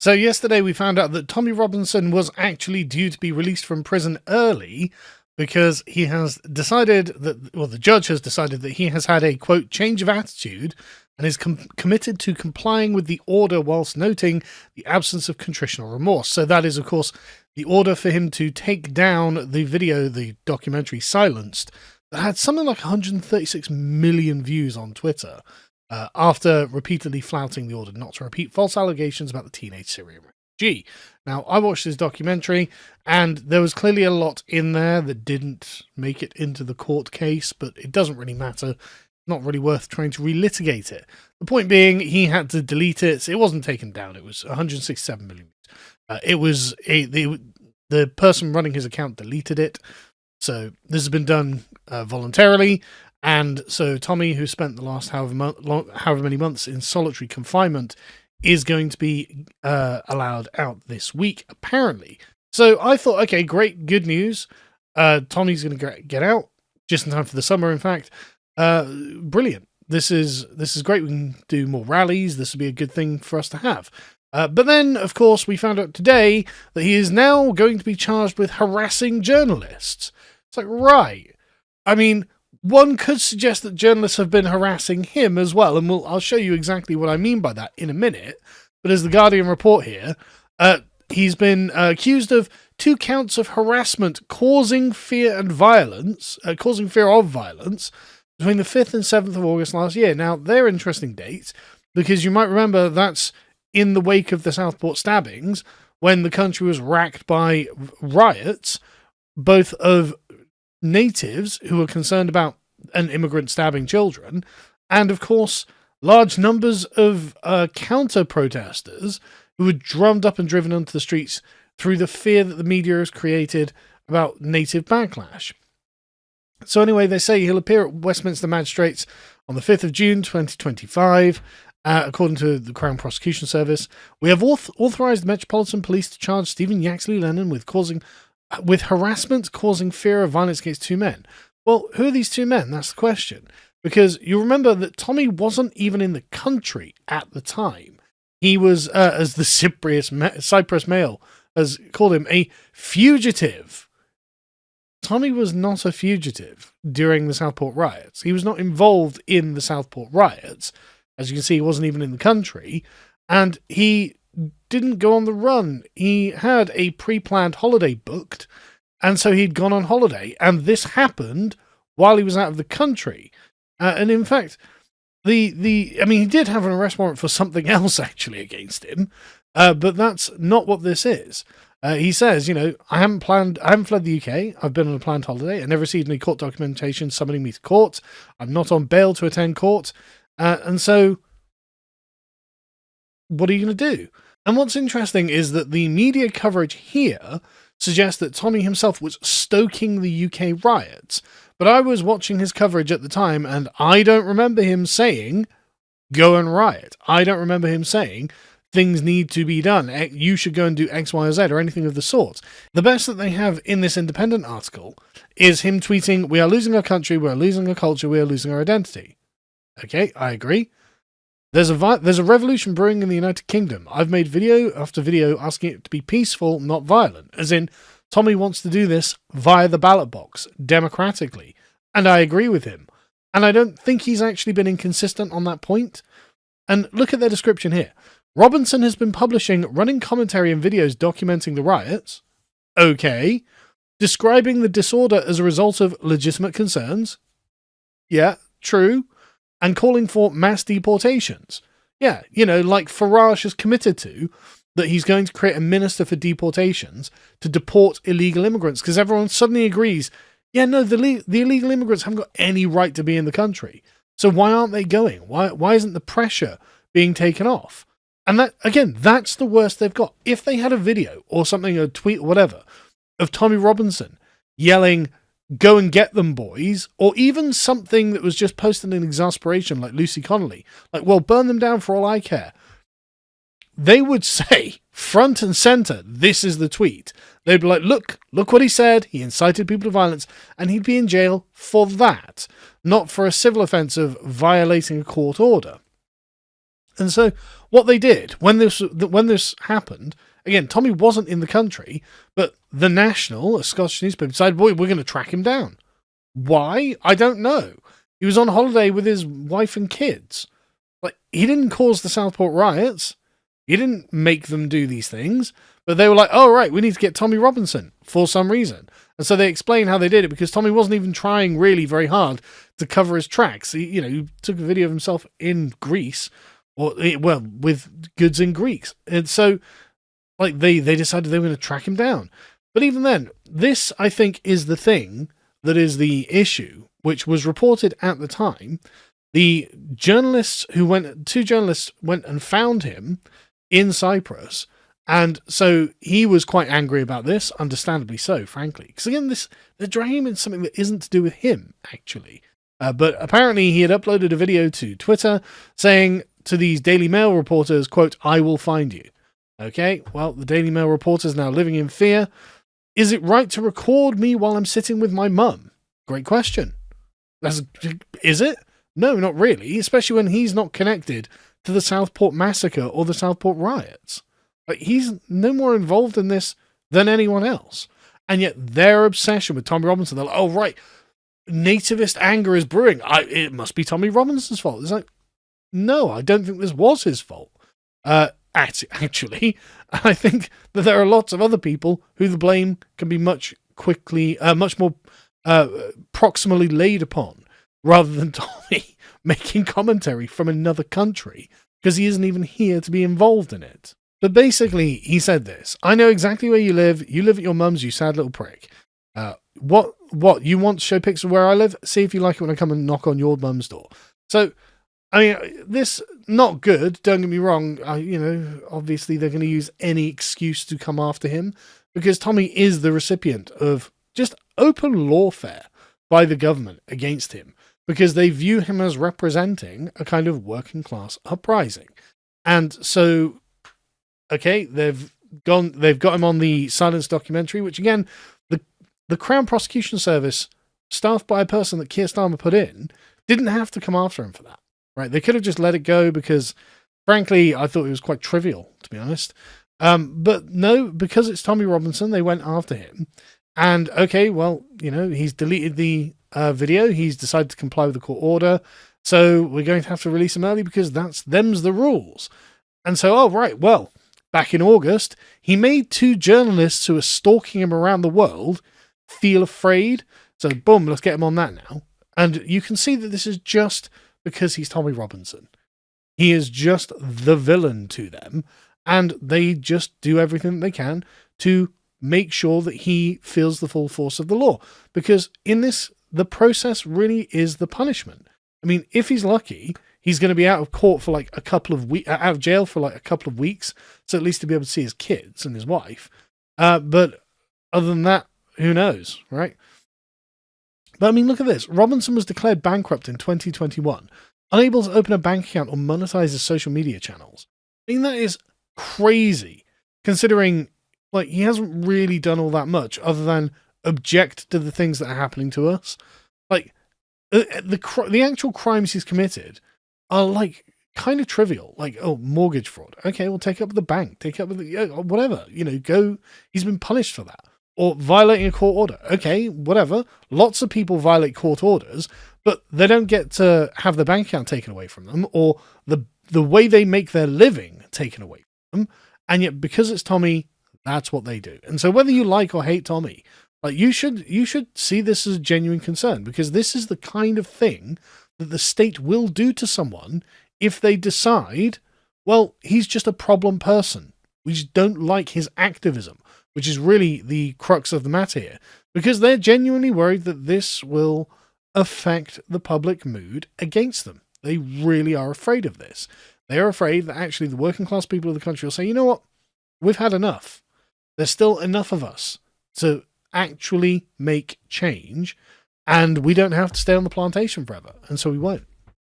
So yesterday we found out that Tommy Robinson was actually due to be released from prison early because he has decided that, well, the judge has decided that he has had a, quote, change of attitude and is committed to complying with the order whilst noting the absence of contrition or remorse. So that is, of course, the order for him to take down the video, the documentary Silenced, that had something like 136 million views on Twitter. After repeatedly flouting the order not to repeat false allegations about the teenage Syrian refugee. Now, I watched this documentary, and there was clearly a lot in there that didn't make it into the court case, but it doesn't really matter. Not really worth trying to relitigate it. The point being, he had to delete it. It wasn't taken down. It was 167 million. The person running his account deleted it. So this has been done voluntarily. And so Tommy, who spent the last however many months in solitary confinement, is going to be allowed out this week, apparently. So I thought, okay, great, good news. Tommy's going to get out just in time for the summer, in fact. Brilliant. This is great. We can do more rallies. This would be a good thing for us to have. But then, of course, we found out today that he is now going to be charged with harassing journalists. It's like, right. I mean, one could suggest that journalists have been harassing him as well, and I'll show you exactly what I mean by that in a minute. But as the Guardian report here, he's been accused of 2 counts of harassment causing fear of violence between the 5th and 7th of August last year. Now, they're interesting dates, because you might remember that's in the wake of the Southport stabbings, when the country was racked by riots, both of natives who were concerned about an immigrant stabbing children, and of course large numbers of counter-protesters who were drummed up and driven onto the streets through the fear that the media has created about native backlash. So anyway, they say he'll appear at Westminster Magistrates on the 5th of June 2025. According to the Crown Prosecution Service, we have authorised the Metropolitan Police to charge Stephen Yaxley Lennon with harassment causing fear of violence against 2 men. Well, who are these 2 men? That's the question. Because you remember that Tommy wasn't even in the country at the time. He was, as the Cyprus Mail has called him, a fugitive. Tommy was not a fugitive during the Southport riots. He was not involved in the Southport riots. As you can see, he wasn't even in the country. And he didn't go on the run. He had a pre-planned holiday booked, and so he'd gone on holiday, and this happened while he was out of the country. And in fact, he did have an arrest warrant for something else actually against him, but that's not what this is. He says, I haven't fled the UK. I've been on a planned holiday. I never received any court documentation summoning me to court. I'm not on bail to attend court. And so what are you going to do? And what's interesting is that the media coverage here suggests that Tommy himself was stoking the UK riots. But I was watching his coverage at the time, and I don't remember him saying, go and riot. I don't remember him saying, things need to be done. You should go and do X, Y, or Z, or anything of the sort. The best that they have in this Independent article is him tweeting, we are losing our country, we are losing our culture, we are losing our identity. Okay, I agree. There's a revolution brewing in the United Kingdom. I've made video after video asking it to be peaceful, not violent. As in, Tommy wants to do this via the ballot box, democratically. And I agree with him. And I don't think he's actually been inconsistent on that point. And look at their description here. Robinson has been publishing running commentary and videos documenting the riots. Okay. Describing the disorder as a result of legitimate concerns. Yeah, true. And calling for mass deportations. Yeah, like Farage has committed to, that he's going to create a minister for deportations to deport illegal immigrants, because everyone suddenly agrees, yeah, no, the illegal immigrants haven't got any right to be in the country. So why aren't they going? Why isn't the pressure being taken off? And that, again, that's the worst they've got. If they had a video or something, a tweet or whatever, of Tommy Robinson yelling, go and get them, boys, or even something that was just posted in exasperation like Lucy Connolly, like, well, burn them down for all I care, they would say, front and center, this is the tweet. They'd be like, look what he said, he incited people to violence, and he'd be in jail for that, not for a civil offence of violating a court order. And so what they did when this happened, again, Tommy wasn't in the country, but the National, a Scottish newspaper, decided, boy, we're going to track him down. Why? I don't know. He was on holiday with his wife and kids. Like, he didn't cause the Southport riots. He didn't make them do these things. But they were like, oh, right, we need to get Tommy Robinson for some reason. And so they explain how they did it, because Tommy wasn't even trying really very hard to cover his tracks. He took a video of himself in Greece, with goods in Greece. And so, like, they decided they were going to track him down. But even then, this, I think, is the thing that is the issue, which was reported at the time. Two journalists went and found him in Cyprus. And so he was quite angry about this, understandably so, frankly. Because again, they're dragging him in something that isn't to do with him, actually. But apparently he had uploaded a video to Twitter saying to these Daily Mail reporters, quote, "I will find you." Okay, well, the Daily Mail reporter's now living in fear. Is it right to record me while I'm sitting with my mum? Great question. Is it? No, not really, especially when he's not connected to the Southport massacre or the Southport riots. Like, he's no more involved in this than anyone else. And yet their obsession with Tommy Robinson, they're like, oh, right, nativist anger is brewing. It must be Tommy Robinson's fault. It's like, no, I don't think this was his fault. Actually, I think that there are lots of other people who the blame can be much more proximally laid upon, rather than Tommy making commentary from another country, because he isn't even here to be involved in it. But basically, he said this: I know exactly where you live. You live at your mum's, you sad little prick. What? You want to show pics of where I live? See if you like it when I come and knock on your mum's door. So, I mean, this, not good, don't get me wrong. Obviously they're going to use any excuse to come after him, because Tommy is the recipient of just open lawfare by the government against him, because they view him as representing a kind of working class uprising. And so, okay, they've got him on the Silence documentary, which again, the Crown Prosecution Service, staffed by a person that Keir Starmer put in, didn't have to come after him for that. Right? They could have just let it go, because, frankly, I thought it was quite trivial, to be honest. But no, because it's Tommy Robinson, they went after him. And, okay, well, he's deleted the video. He's decided to comply with the court order. So we're going to have to release him early, because them's the rules. And so, oh, right, well, back in August, he made two journalists who are stalking him around the world feel afraid. So, boom, let's get him on that now. And you can see that this is just because he's Tommy Robinson. He is just the villain to them, and they just do everything they can to make sure that he feels the full force of the law. Because in this, the process really is the punishment. I mean, if he's lucky, he's going to be out of court for like a couple of weeks, out of jail for like a couple of weeks, so at least to be able to see his kids and his wife. But other than that, who knows, right? But I mean, look at this. Robinson was declared bankrupt in 2021, unable to open a bank account or monetize his social media channels. I mean, that is crazy, considering like he hasn't really done all that much other than object to the things that are happening to us. Like, the actual crimes he's committed are like kind of trivial. Like, oh, mortgage fraud. Okay, well, take it up with the bank. Take it up with whatever. Go. He's been punished for that. Or violating a court order. Okay, whatever. Lots of people violate court orders, but they don't get to have their bank account taken away from them, or the way they make their living taken away from them. And yet, because it's Tommy, that's what they do. And so whether you like or hate Tommy, like you should see this as a genuine concern, because this is the kind of thing that the state will do to someone if they decide, well, he's just a problem person. We just don't like his activism, which is really the crux of the matter here, because they're genuinely worried that this will affect the public mood against them. They really are afraid of this. They are afraid that actually the working class people of the country will say, you know what, we've had enough. There's still enough of us to actually make change, and we don't have to stay on the plantation forever, and so we won't.